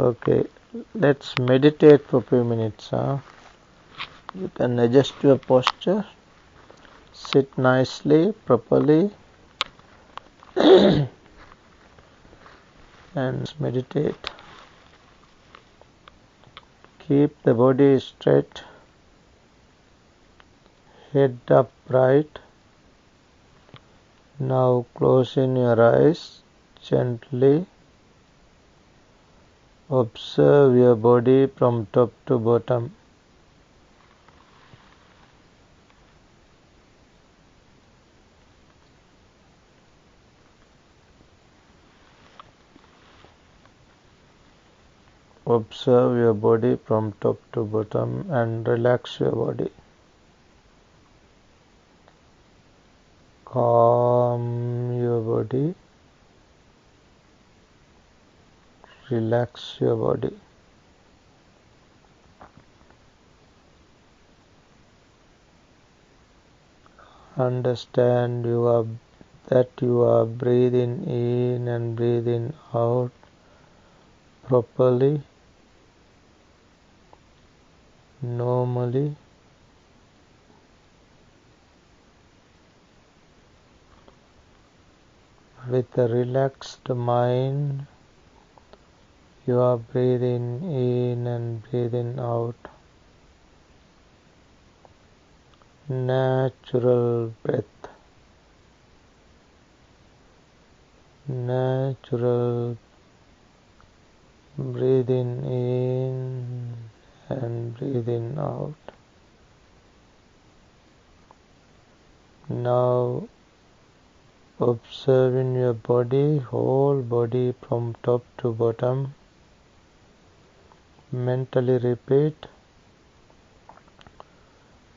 Okay, let's meditate for a few minutes. You can adjust your posture, sit nicely, properly, and meditate. Keep the body straight, head upright. Now closing your eyes gently. Observe your body from top to bottom. Observe your body from top to bottom and relax your body. Calm your body. Relax your body. Understand that you are breathing in and breathing out properly, normally. With a relaxed mind, you are breathing in and breathing out. Natural breath. Natural breathing in and breathing out. Now observing your body, whole body from top to bottom. Mentally repeat,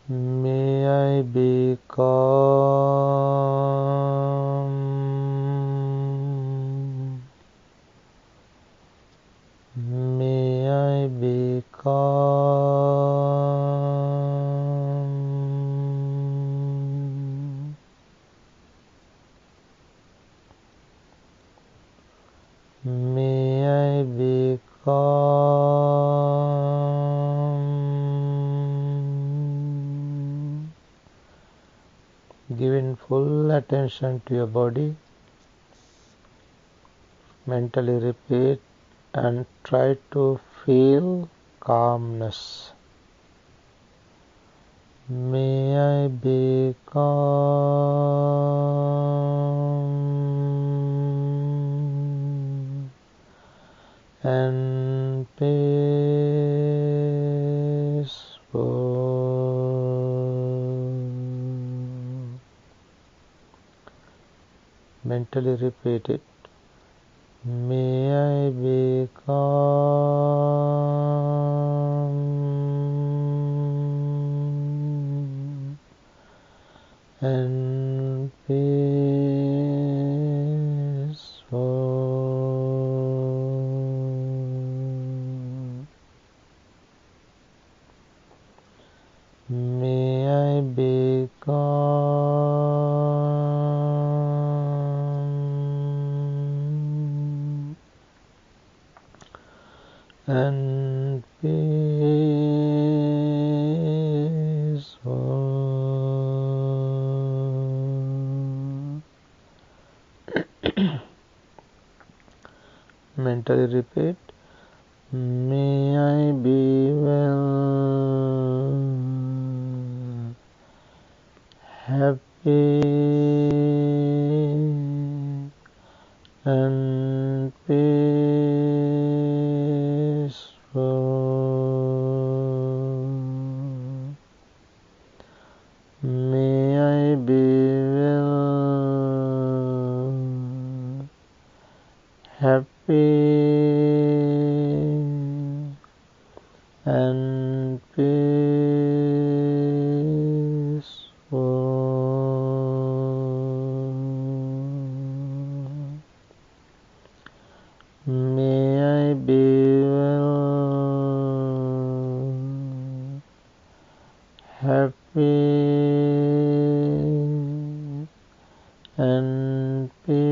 may I be calm. May I be calm. May I be calm. Giving full attention to your body. Mentally repeat and try to feel calmness. May I be calm and peaceful. Mentally repeat it. May I be calm and peaceful. May I be calm and peaceful. Mentally repeat, may I be well, happy and peaceful. May I be well, happy and peaceful. May I be well, happy and peaceful.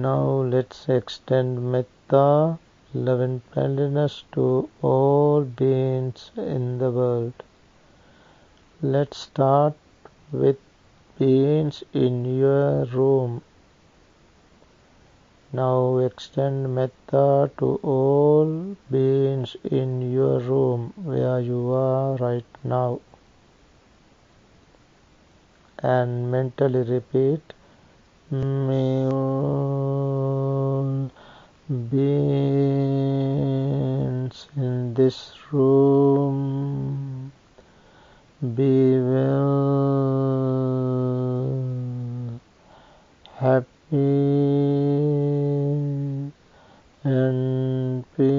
Now let's extend metta, love and friendliness to all beings in the world. Let's start with beings in your room. Now extend metta to all beings in your room where you are right now. And mentally repeat, may all beings in this room be well, happy and peaceful.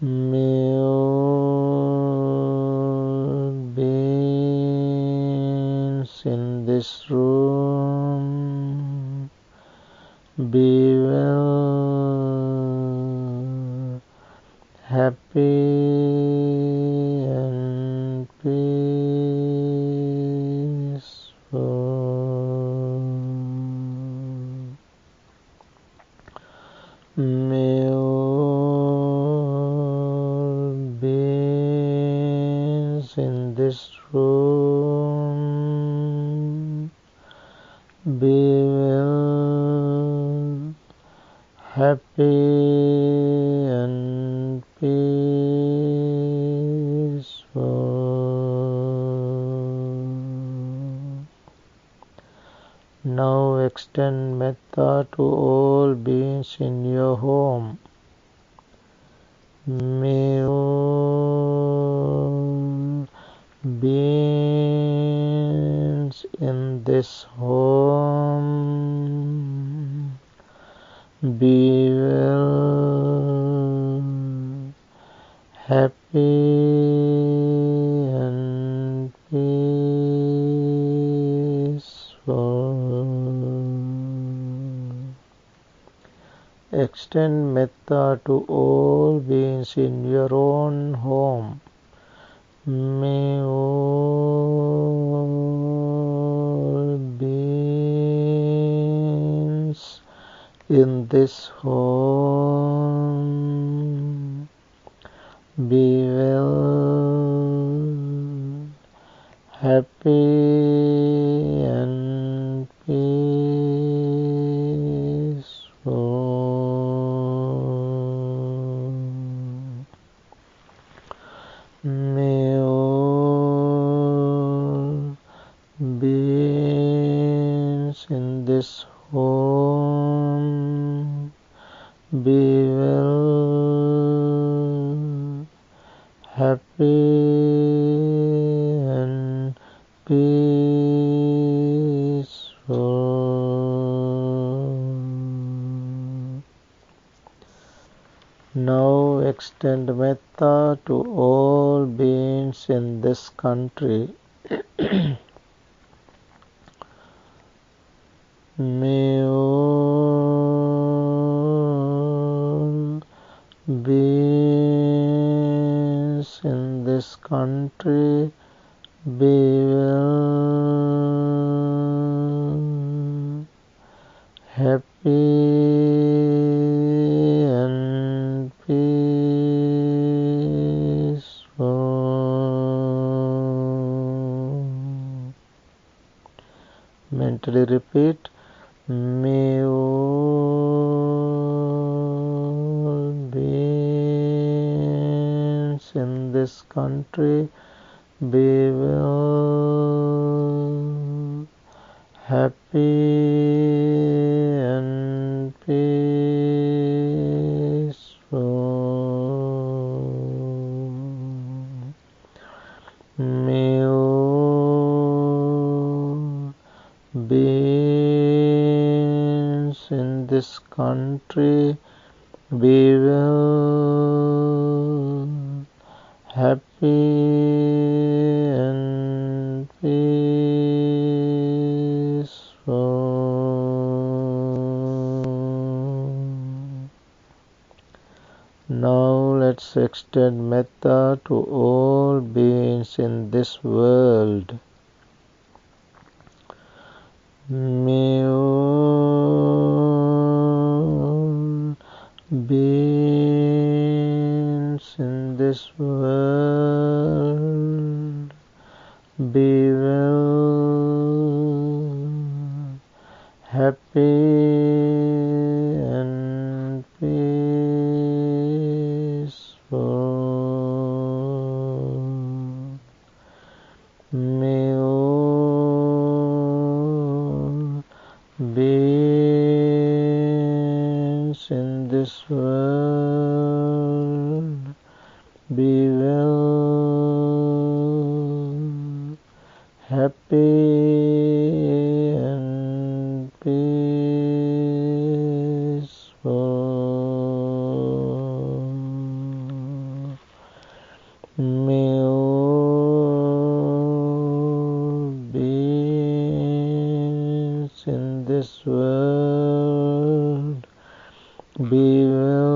May all beings in this room be well, happy and peaceful. May all beings in this room be well, happy and peaceful. Now extend metta to all beings in your home. May all beings in this home be well, happy and peaceful. Extend metta to all beings in your own home. May all beings in this home be well, happy and peaceful. May all beings in this home be well, happy and peaceful. Now extend metta to all beings in this country. May all beings in this country be well, happy and peaceful. Mentally repeat, may all beings in this country be well, happy and peaceful. May all beings in this country be well, happy and peaceful. Now let's extend metta to all beings in this world. May all beings in this world be well, happy and peaceful. May all beings in this world be well, happy and peaceful. May all beings in this world be well,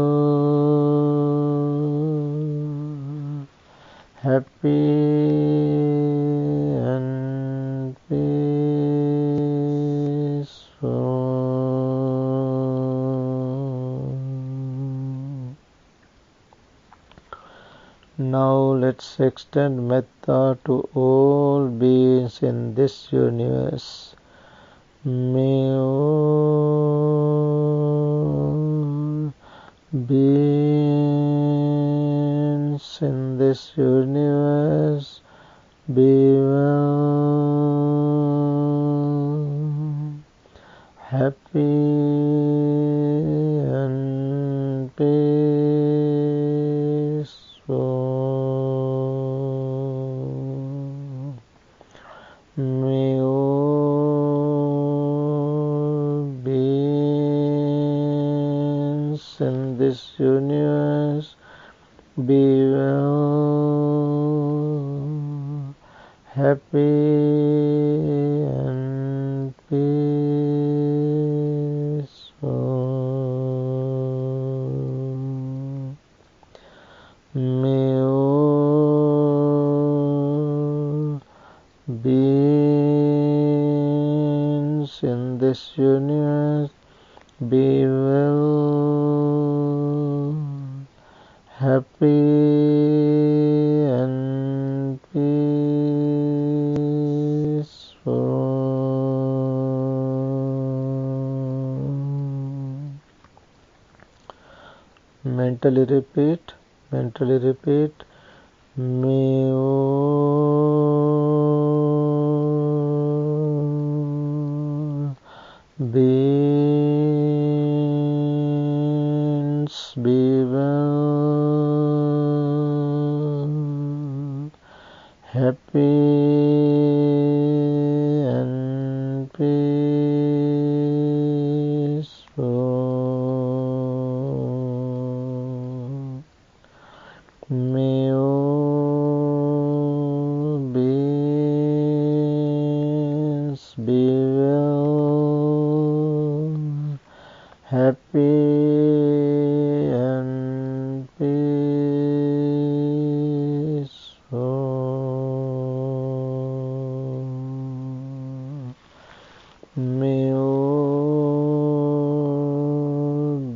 happy and peaceful. Now let's extend metta to all beings in this universe. May all beings in this universe be well, happy and peaceful. May all beings in this universe be well, happy and peaceful. May all beings in this universe be well, happy and peaceful. Mentally repeat. May all beings be well, happy and peaceful. May all beings be well, happy and peaceful. May all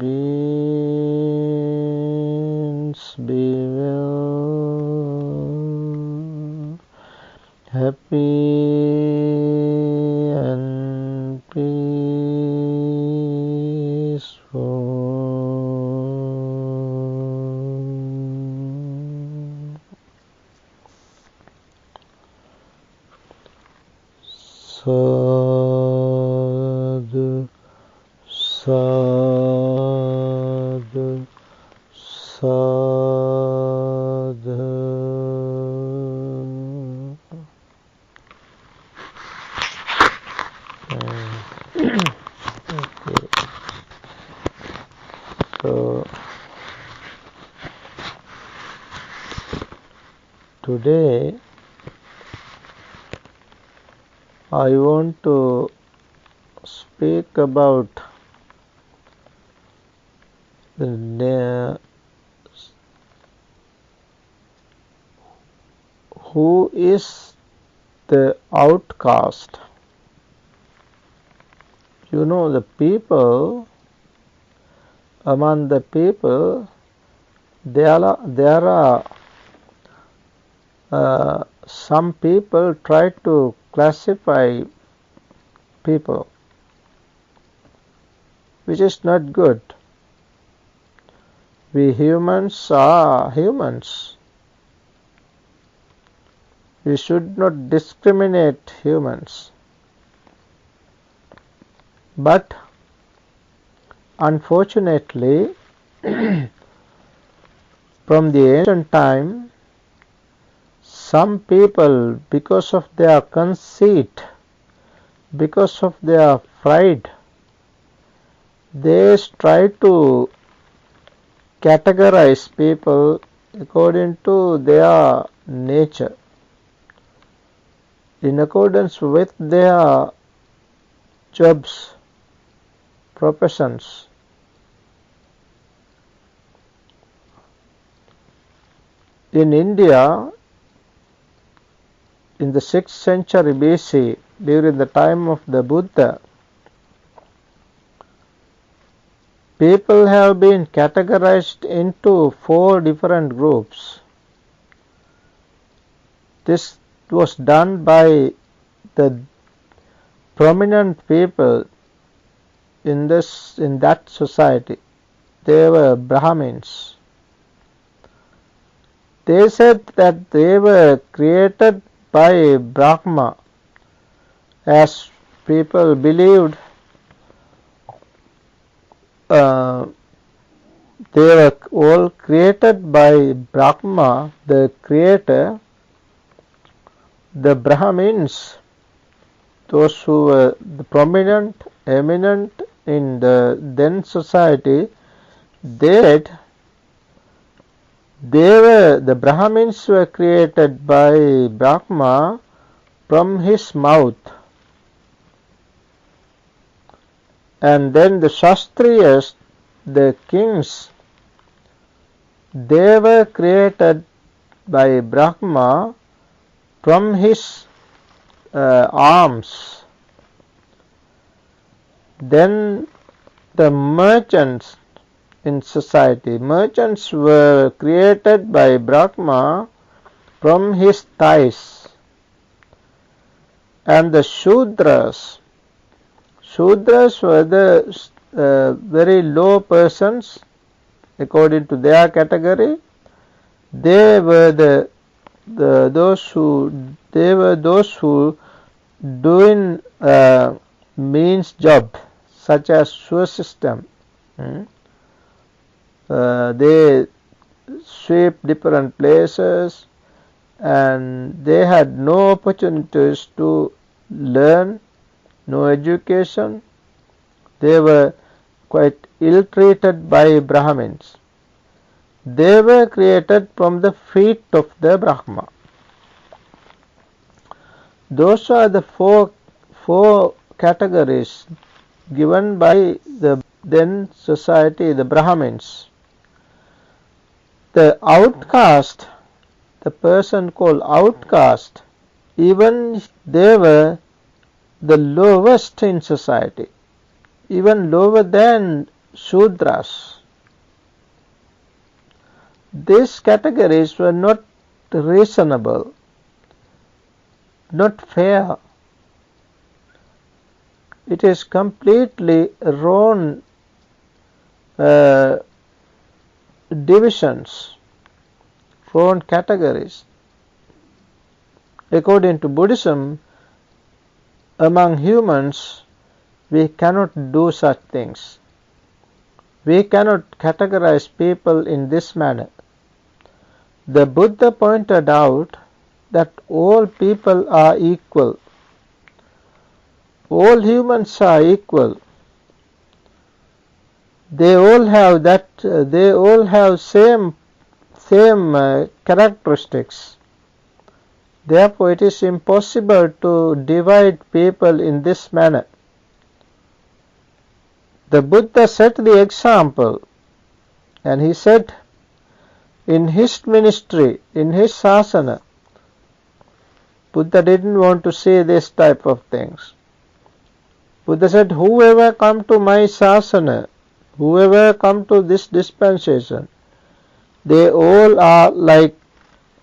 beings be well, happy and peaceful. Sadhu, sadhu, sadhu. Okay. So today I want to speak about the Who is the outcast? You know, the people, among the people, there are some people try to classify people, which is not good. We humans are humans. We should not discriminate humans. But unfortunately, from the ancient time, some people, because of their conceit, because of their pride, they try to categorize people according to their nature, in accordance with their jobs, professions. In India, in the 6th century BC, during the time of the Buddha, people have been categorized into 4 different groups. This was done by the prominent people in that society. They were Brahmins. They said that they were created by Brahma, as people believed they were all created by Brahma, the creator. The Brahmins, those who were the prominent, eminent in the then society, they said the Brahmins were created by Brahma from his mouth. And then the Shastriyas, the kings, they were created by Brahma from his arms. Then the merchants in society, merchants were created by Brahma from his thighs. And the Shudras were the very low persons according to their category. They were those who doing means job, such as sewer system. They sweep different places, and they had no opportunities to learn, no education. They were quite ill-treated by Brahmins. They were created from the feet of the Brahma. Those are the four categories given by the then society, the Brahmins. The outcast, the person called outcast, even they were the lowest in society, even lower than Shudras. These categories were not reasonable, not fair. It is completely wrong divisions, wrong categories. According to Buddhism, among humans, we cannot do such things. We cannot categorize people in this manner. The Buddha pointed out that all people are equal. All humans are equal. They all have same characteristics. Therefore, it is impossible to divide people in this manner. The Buddha set the example, and he said in his ministry, in his sasana, Buddha didn't want to say this type of things. Buddha said, whoever come to my sasana, whoever come to this dispensation, they all are like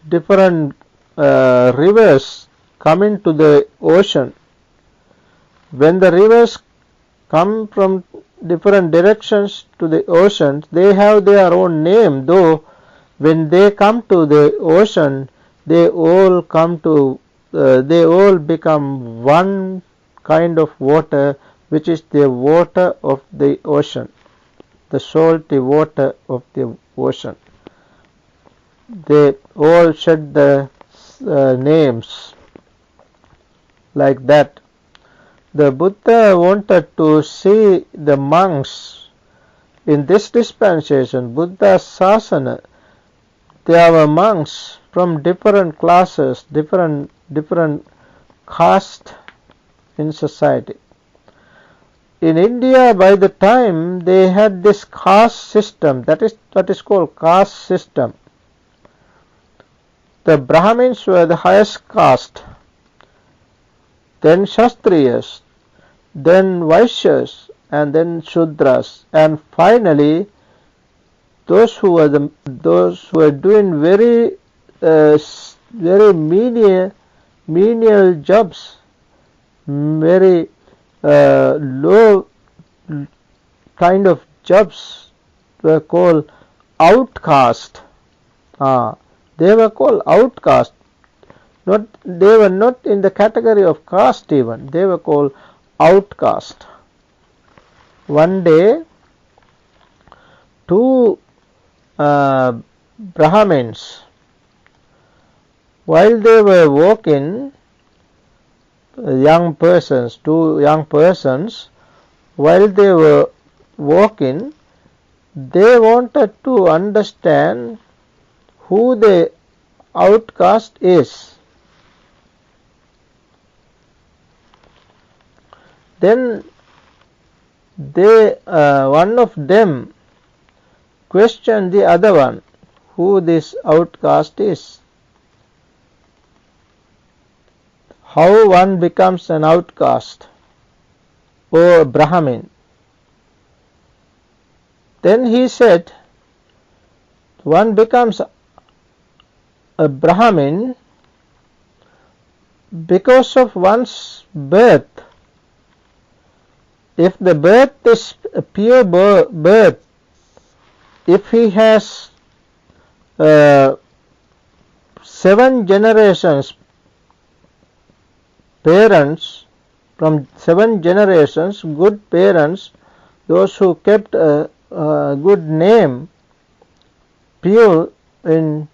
different rivers coming to the ocean. When the rivers come from different directions to the ocean, they have their own name, though when they come to the ocean, they all become one kind of water, which is the water of the ocean, the salty water of the ocean. They all shed the names like that. The Buddha wanted to see the monks in this dispensation, Buddha's sasana. There were monks from different classes, different caste in society. In India, by the time they had this caste system, that is what is called caste system. The Brahmins were the highest caste, then Kshatriyas, then Vaishyas, and then Shudras, and finally those who were doing very menial jobs, very low kind of jobs, were called outcaste. They were called outcaste. They were not in the category of caste even. They were called outcaste. One day, two Brahmins, while they were walking, two young persons, while they were walking, they wanted to understand who the outcast is. Then one of them questioned the other one, who this outcast is. How one becomes an outcast or Brahmin. Then he said, one becomes a Brahmin because of one's birth. If the birth is a pure birth, if he has 7 generations, parents, from 7 generations, good parents, those who kept a good name, pure in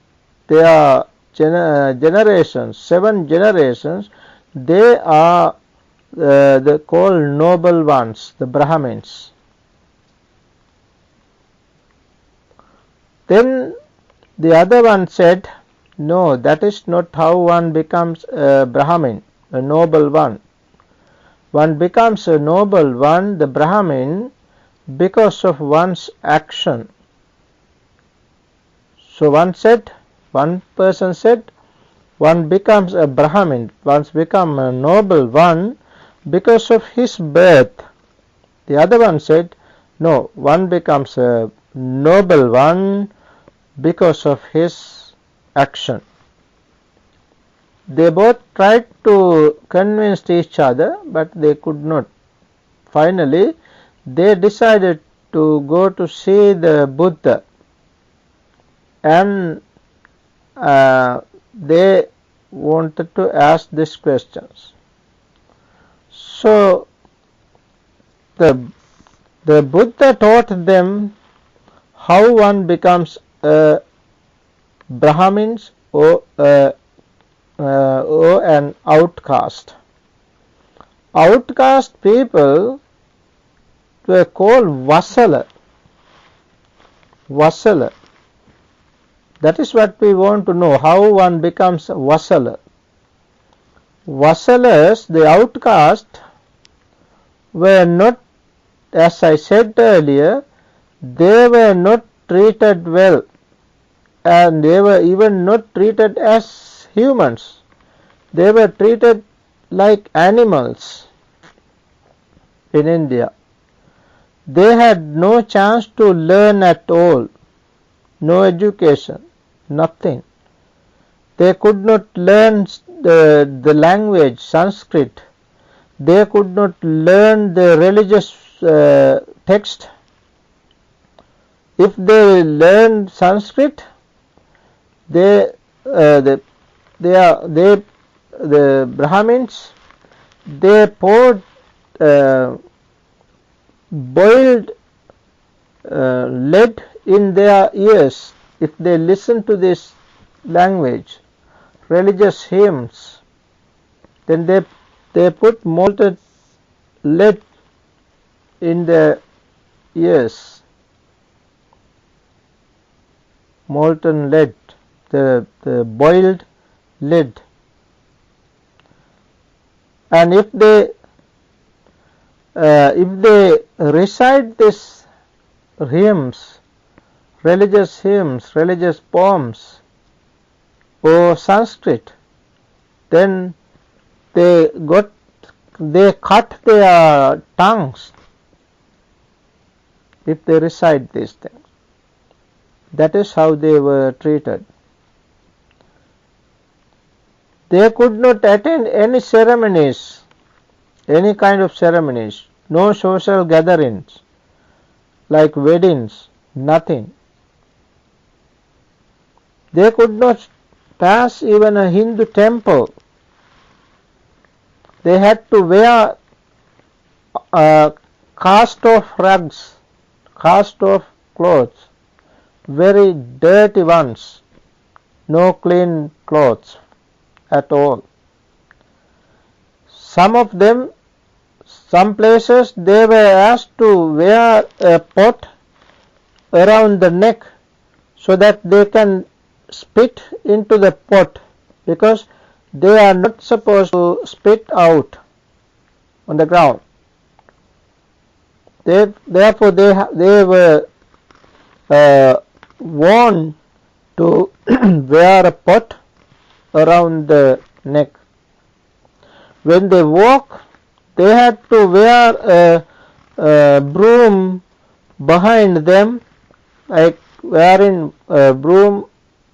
their generations, 7 generations, they are called noble ones, the Brahmins. Then the other one said, no, that is not how one becomes a Brahmin, a noble one. One becomes a noble one, the Brahmin, because of one's action. So one person said, one becomes a Brahmin, one becomes a noble one because of his birth. The other one said, no, one becomes a noble one because of his action. They both tried to convince each other, but they could not. Finally, they decided to go to see the Buddha, and they wanted to ask these questions. So the Buddha taught them how one becomes a Brahmin or an outcast. Outcast people were called Vasala. Vasala. That is what we want to know, how one becomes Vasala. Vasalas, the outcast, were not, as I said earlier, they were not treated well, and they were even not treated as humans. They were treated like animals in India. They had no chance to learn at all, no education, nothing. They could not learn the language Sanskrit. They could not learn the religious text. If they learned Sanskrit, the Brahmins, they poured boiled lead in their ears if they listen to this language, religious hymns. Then they put molten lead in their ears, molten lead, the boiled lead, and if they recite this hymns, religious poems or Sanskrit, then they cut their tongues if they recite these things. That is how they were treated. They could not attend any ceremonies, any kind of ceremonies, no social gatherings like weddings, nothing. They could not pass even a Hindu temple. They had to wear cast-off rugs, cast-off clothes, very dirty ones, no clean clothes at all. Some places they were asked to wear a pot around the neck so that they can spit into the pot, because they are not supposed to spit out on the ground. Therefore they were warned to wear a pot around the neck. When they walk, they had to wear a broom behind them, like wearing a broom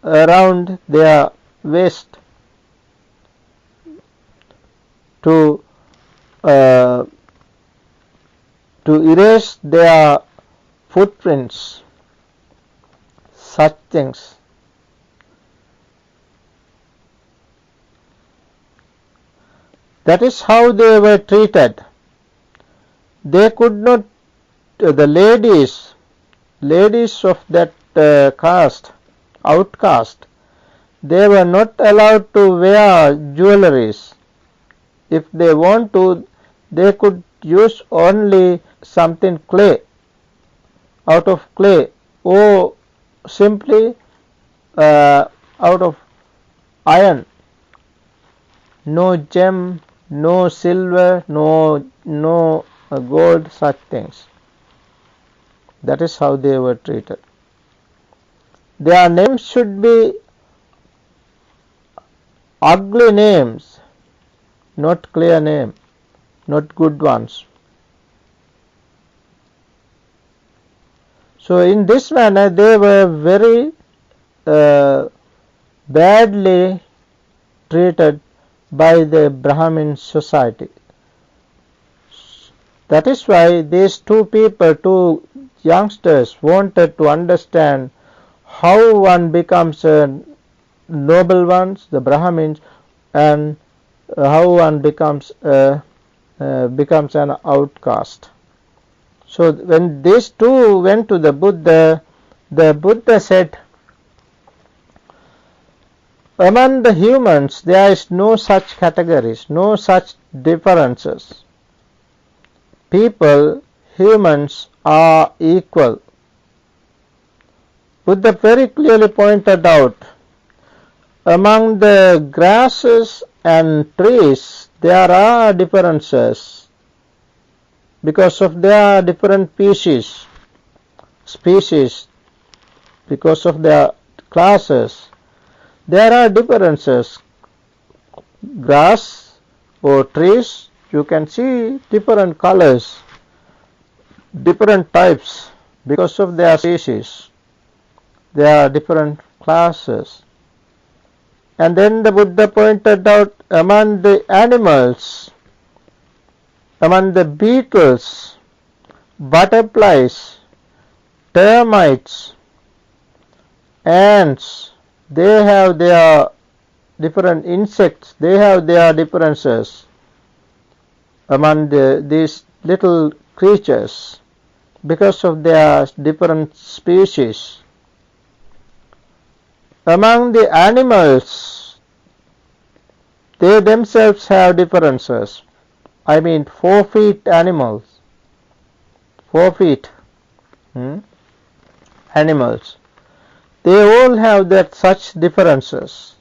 around their waist to erase their footprints, such things. That is how they were treated. They could not, the ladies of that caste, outcaste, they were not allowed to wear jewelries. If they want to, they could use only something out of clay, or simply out of iron. No gem, no silver, no gold, such things. That is how they were treated. Their names should be ugly names, not clear names, not good ones. So in this manner they were very badly treated by the Brahmin society. That is why these two youngsters wanted to understand how one becomes a noble ones, the Brahmins, and how one becomes an outcast. So when these two went to the Buddha said, among the humans there is no such categories, no such differences. Humans are equal. Buddha very clearly pointed out, among the grasses and trees there are differences because of their different species, because of their classes. There are differences. grass or trees, you can see different colors, different types because of their species. There are different classes. And then the Buddha pointed out among the animals, among the beetles, butterflies, termites, ants, they have their different insects, they have their differences among these little creatures because of their different species. Among the animals, they themselves have differences. I mean 4 feet animals, 4 feet animals. They all have that such differences.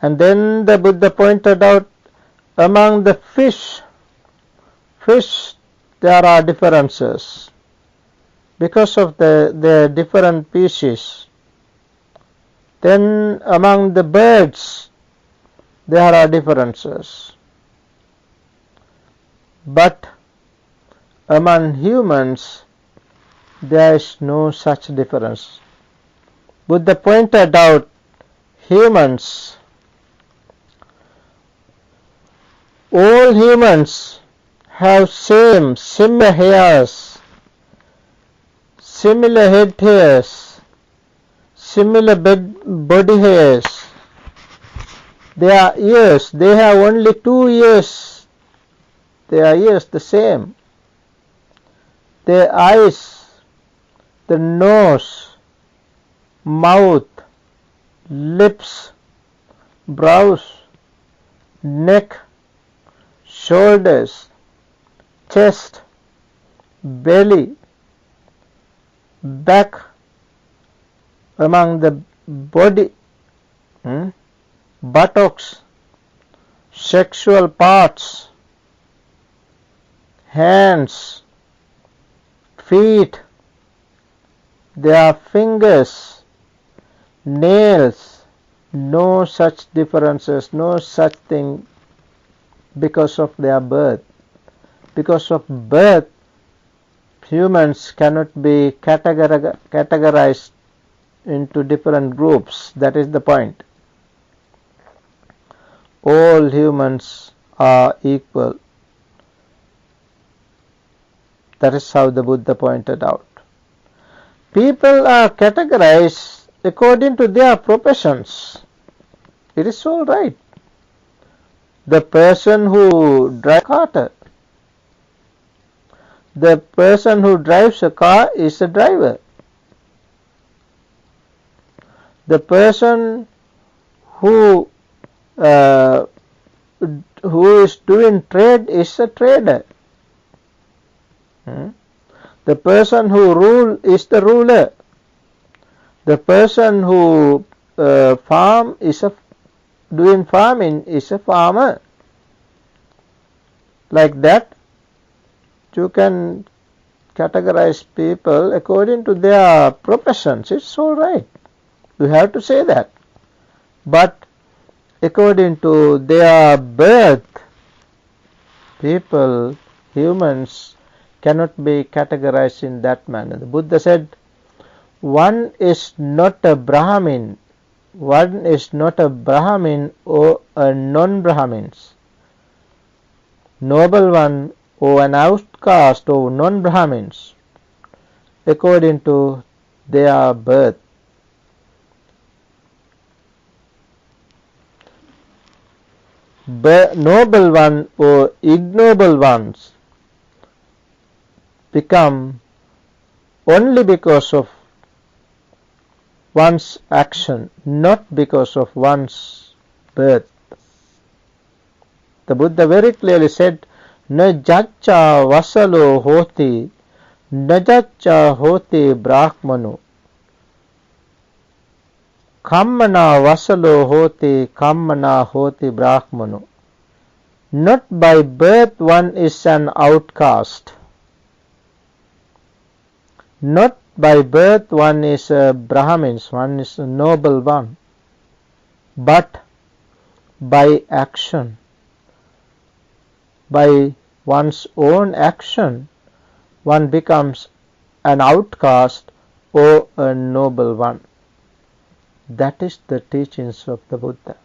And then the Buddha pointed out among the fish there are differences because of the different species. Then among the birds there are differences. But among humans there is no such difference. Buddha pointed out humans, all humans have similar hairs, similar head hairs, similar body hairs. Their ears, they have only 2 ears, their ears the same. Their eyes, the nose, mouth, lips, brows, neck, shoulders, chest, belly, back, among the body, buttocks, sexual parts, hands, feet, their fingers, nails, no such differences, no such thing because of their birth. Because of birth, humans cannot be categorized into different groups. That is the point. All humans are equal. That is how the Buddha pointed out. People are categorized according to their professions. It is all right. The person who drives a car, the person who drives a car is a driver. The person who is doing trade is a trader. The person who rules is the ruler. The person who doing farming is a farmer. Like that, you can categorize people according to their professions. It's all right. You have to say that. But according to their birth, people, humans, cannot be categorized in that manner. The Buddha said, one is not a Brahmin, one is not a Brahmin or a non-Brahmins, noble one or an outcast or non-Brahmins, according to their birth. Noble one or ignoble ones become only because of one's action, not because of one's birth. The Buddha very clearly said, "Na jacca vasalo hoti, na jacca hoti brahmano. Kammana vasalo hoti, kammana hoti brahmano." Not by birth one is an outcast. Not by birth one is a Brahmin, one is a noble one. But by action, by one's own action, one becomes an outcast or a noble one. That is the teachings of the Buddha.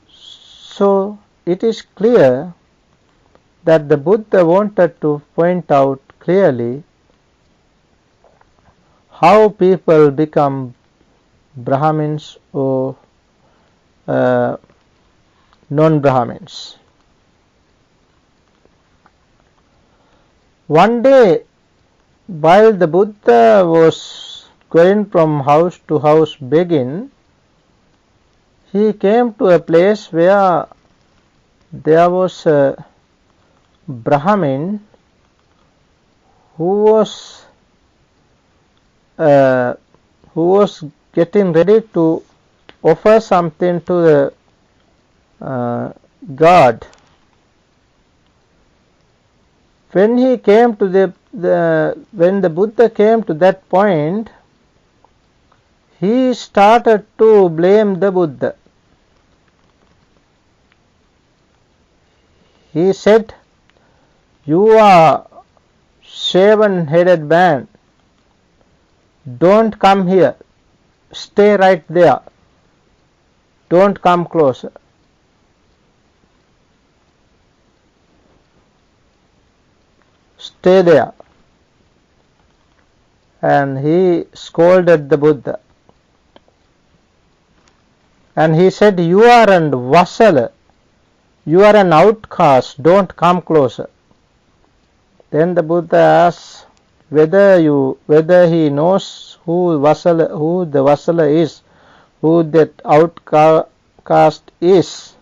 So it is clear that the Buddha wanted to point out clearly how people become Brahmins or non-Brahmins. One day, while the Buddha was going from house to house begging, he came to a place where there was a Brahmin who was getting ready to offer something to the God. When he came to when the Buddha came to that point, he started to blame the Buddha. He said, "You are shaven-headed man. Don't come here. Stay right there. Don't come closer." Stay there. And he scolded the Buddha. And he said, "You are a vassal. You are an outcast. Don't come closer." Then the Buddha asked whether he knows who the vassal is, who that outcast is.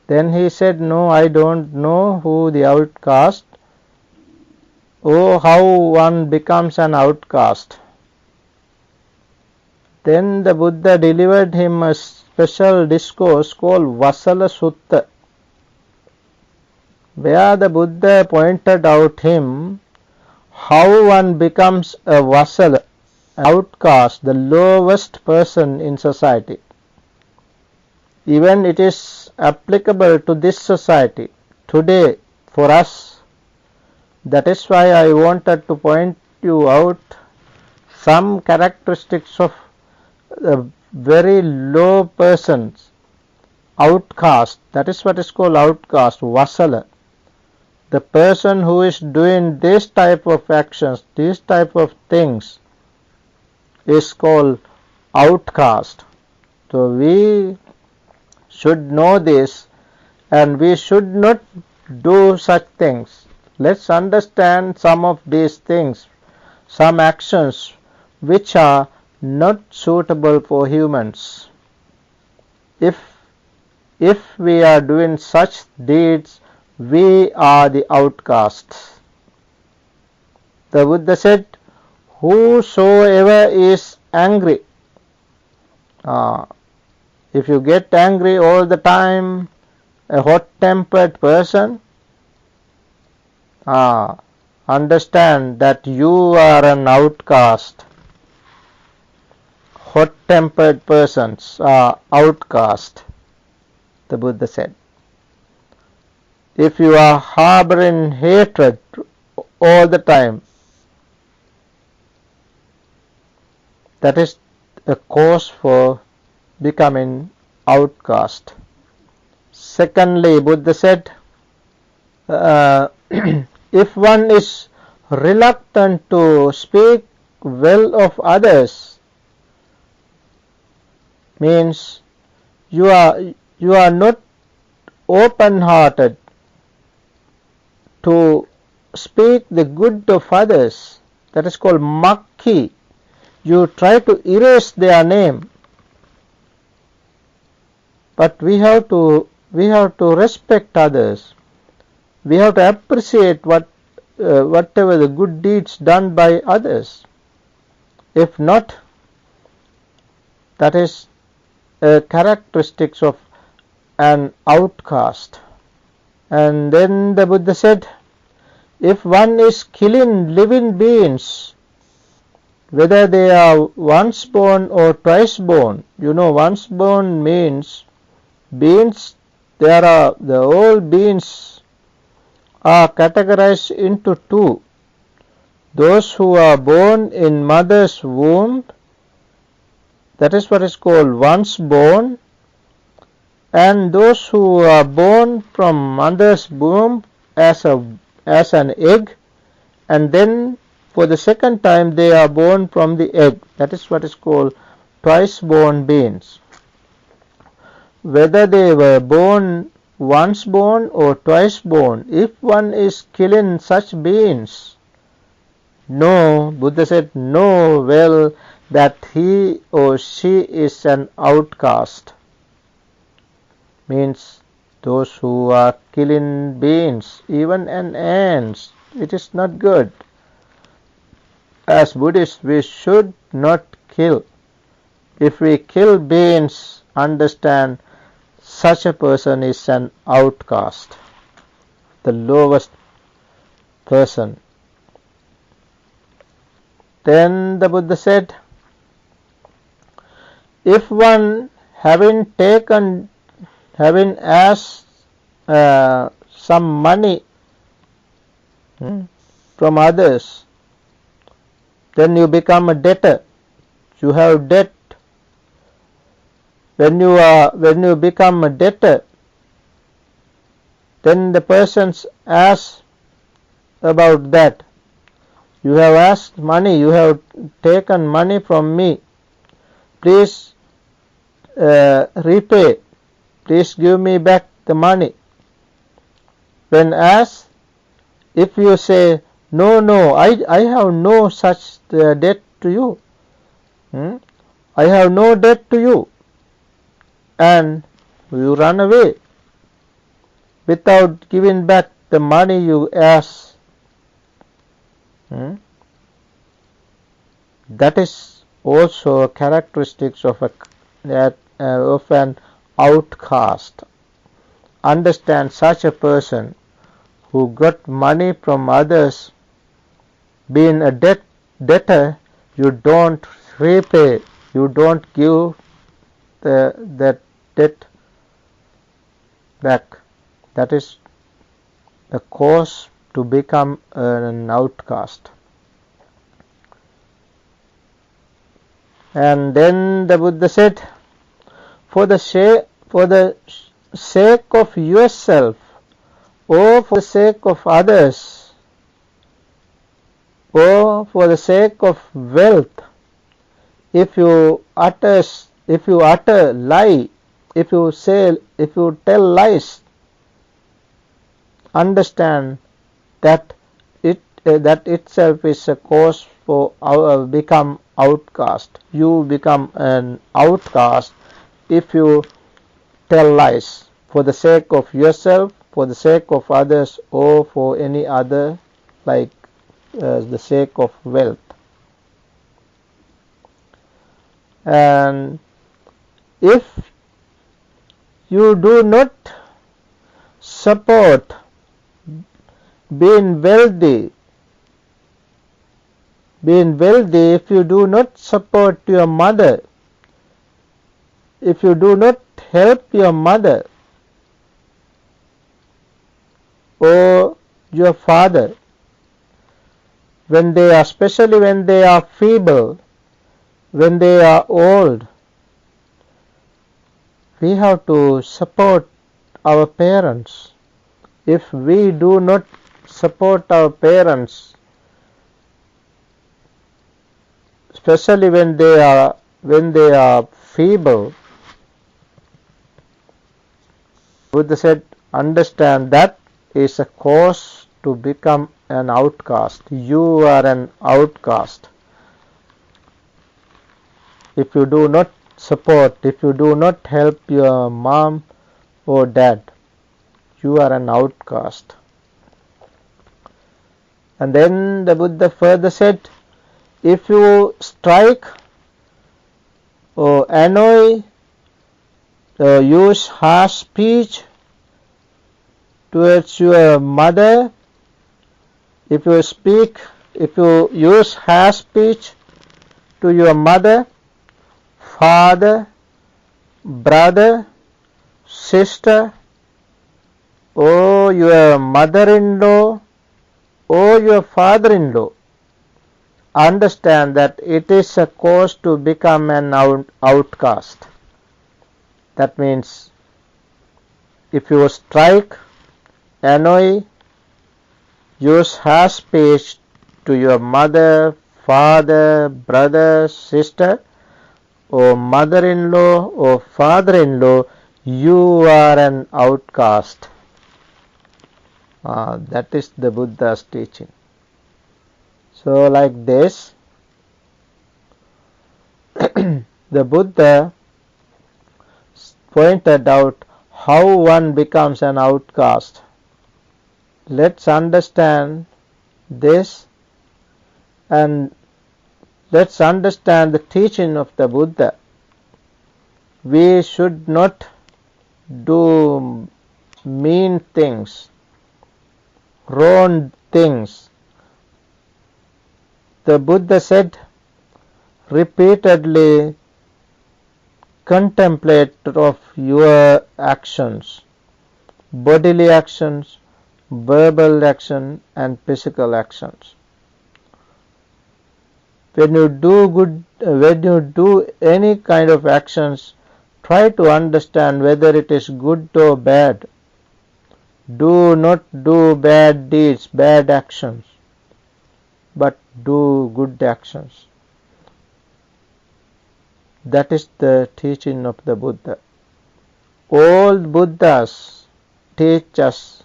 Then he said, "No, I don't know who the outcast, or how one becomes an outcast." Then the Buddha delivered him a special discourse called Vassala Sutta, where the Buddha pointed out him how one becomes a vassal, an outcast, the lowest person in society. Even it is applicable to this society today for us. That is why I wanted to point you out some characteristics of very low persons, outcast. That is what is called outcast, vassala. The person who is doing this type of actions, this type of things, is called outcast. So we should know this, and we should not do such things. Let's understand some of these things, some actions which are not suitable for humans. If we are doing such deeds, we are the outcasts. The Buddha said, "Whosoever is angry," if you get angry all the time, a hot-tempered person, understand that you are an outcast. Hot-tempered persons are outcast, the Buddha said. If you are harboring hatred all the time, that is a cause for becoming outcast. Secondly, Buddha said, if one is reluctant to speak well of others, means you are not open-hearted to speak the good of others. That is called makki. You try to erase their name. But we have to respect others. We have to appreciate whatever the good deeds done by others. If not, that is characteristics of an outcast. And then the Buddha said, if one is killing living beings, whether they are once born or twice born, once born means Beings, the all beings are categorized into two. Those who are born in mother's womb, that is what is called once born, and those who are born from mother's womb as an egg, and then for the second time they are born from the egg. That is what is called twice born beings. Whether they were born once born or twice born, if one is killing such beings, Buddha said, know well that he or she is an outcast. Means those who are killing beings, even an ants, it is not good. As Buddhists, we should not kill. If we kill beings, understand such a person is an outcast, the lowest person. Then the Buddha said, if one having asked some money from others, then you become a debtor. You have debt. When you become a debtor, then the persons ask about that. You have asked money, you have taken money from me. Please repay. Please give me back the money. When asked, if you say, no, I have no such debt to you. I have no debt to you. And you run away without giving back the money you asked. That is also a characteristic of an outcast. Understand such a person who got money from others, being a debtor, you don't repay, you don't give that debt back. That is the cause to become an outcast. And then the Buddha said, for the sake of yourself or for the sake of others or for the sake of wealth, if you utter lie, if you tell lies, understand that that itself is a cause for become outcast. You become an outcast if you tell lies for the sake of yourself, for the sake of others, or for any other, like the sake of wealth. And if you do not support being wealthy, if you do not support your mother, if you do not help your mother or your father, especially when they are feeble, when they are old, we have to support our parents. If we do not support our parents, especially when they are feeble, Buddha said, understand that is a cause to become an outcast. You are an outcast. If you do not support, if you do not help your mom or dad, you are an outcast. And then the Buddha further said, if you strike or annoy or use harsh speech towards your mother, if you use harsh speech to your mother, father, brother, sister, or your mother-in-law, or your father-in-law, understand that it is a cause to become an outcast. That means if you strike, annoy, use harsh speech to your mother, father, brother, sister, or mother-in-law or father-in-law, you are an outcast. That is the Buddha's teaching. So like this, the Buddha pointed out how one becomes an outcast. Let's understand this, and let's understand the teaching of the Buddha. We should not do mean things, wrong things. The Buddha said repeatedly, contemplate of your actions, bodily actions, verbal action, and physical actions. When you do any kind of actions, try to understand whether it is good or bad. Do not do bad deeds, bad actions, but do good actions. That is the teaching of the Buddha. All Buddhas teach us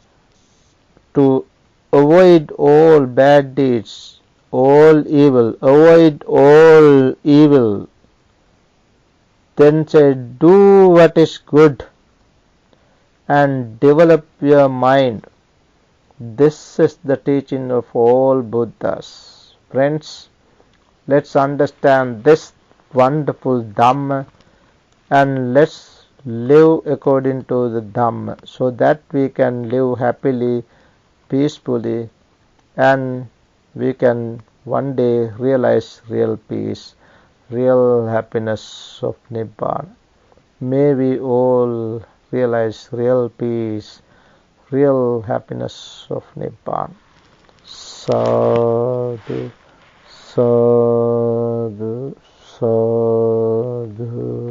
to avoid all bad deeds, all evil, avoid all evil. Then say, do what is good and develop your mind. This is the teaching of all Buddhas. Friends, let's understand this wonderful Dhamma and let's live according to the Dhamma so that we can live happily, peacefully, and we can one day realize real peace, real happiness of Nibbana. May we all realize real peace, real happiness of Nibbana. Sadhu, sadhu, sadhu.